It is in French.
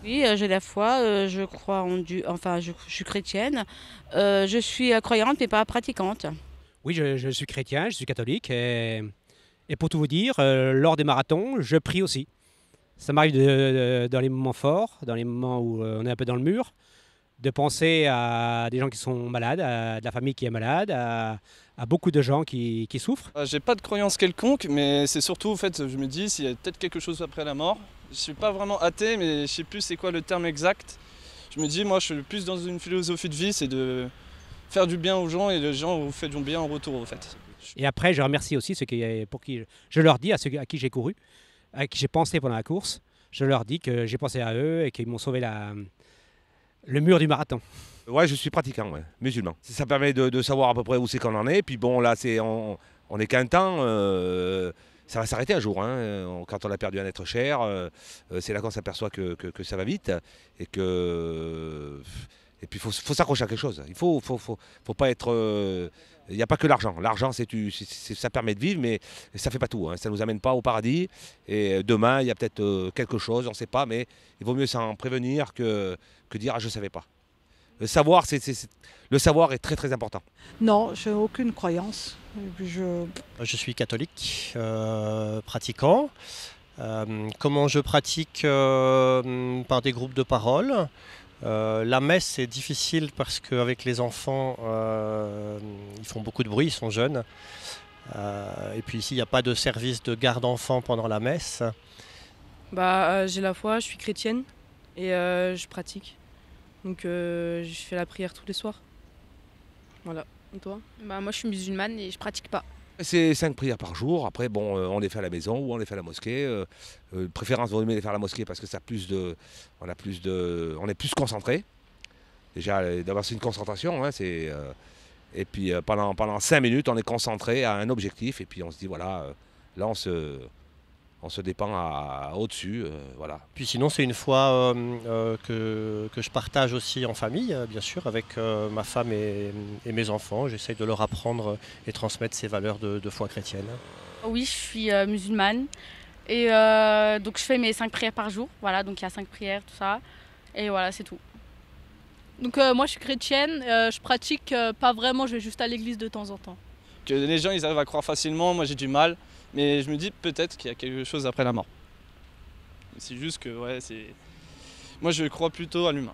Oui, j'ai la foi, je crois en Dieu, enfin je suis chrétienne. Je suis, croyante mais pas pratiquante. Oui, je suis chrétien, je suis catholique et pour tout vous dire, lors des marathons, je prie aussi. Ça m'arrive dans les moments forts, dans les moments où on est un peu dans le mur, de penser à des gens qui sont malades, à de la famille qui est malade, à beaucoup de gens qui souffrent. J'ai pas de croyance quelconque, mais c'est surtout, en fait, je me dis s'il y a peut-être quelque chose après la mort. Je suis pas vraiment athée, mais je sais plus c'est quoi le terme exact. Je me dis, moi, je suis plus dans une philosophie de vie, c'est de faire du bien aux gens et les gens vous font du bien en retour, en fait. Et après, je remercie aussi pour qui je leur dis, à ceux à qui j'ai couru, à qui j'ai pensé pendant la course, je leur dis que j'ai pensé à eux et qu'ils m'ont sauvé le mur du marathon. Ouais, je suis pratiquant, ouais, musulman. Ça permet de savoir à peu près où c'est qu'on en est. Puis bon, là, on est qu'un temps. Ça va s'arrêter un jour. Hein. Quand on a perdu un être cher, c'est là qu'on s'aperçoit que ça va vite. Et puis, faut s'accrocher à quelque chose. Faut pas être. Il n'y a pas que l'argent. L'argent, ça permet de vivre, mais ça fait pas tout. Hein. Ça nous amène pas au paradis. Et demain, il y a peut-être quelque chose, on ne sait pas, mais il vaut mieux s'en prévenir que dire ah, je savais pas. Le savoir est très très important. Non, j'ai aucune croyance. Et puis Je suis catholique, pratiquant. Comment je pratique par des groupes de parole. La messe c'est difficile parce qu'avec les enfants, ils font beaucoup de bruit, ils sont jeunes. Et puis ici, il n'y a pas de service de garde enfants pendant la messe. J'ai la foi, je suis chrétienne et je pratique. Donc je fais la prière tous les soirs. Voilà. Et toi? Moi je suis musulmane et je pratique pas. C'est 5 prières par jour. Après, bon, on les fait à la maison ou on les fait à la mosquée. De préférence, vaut mieux les faire à la mosquée parce que on est plus concentré. Déjà, d'abord, c'est une concentration. Hein, et puis, pendant 5 minutes, on est concentré à un objectif. Et puis, on se dit, voilà, là, on se dépend au-dessus. Voilà. Puis sinon, c'est une foi que je partage aussi en famille, bien sûr, avec ma femme et mes enfants. J'essaye de leur apprendre et transmettre ces valeurs de foi chrétienne. Oui, je suis musulmane et donc je fais mes 5 prières par jour. Voilà, donc il y a 5 prières, tout ça. Et voilà, c'est tout. Donc moi je suis chrétienne, je pratique pas vraiment, je vais juste à l'église de temps en temps. Que les gens ils arrivent à croire facilement, moi j'ai du mal, mais je me dis peut-être qu'il y a quelque chose après la mort. C'est juste que moi je crois plutôt à l'humain.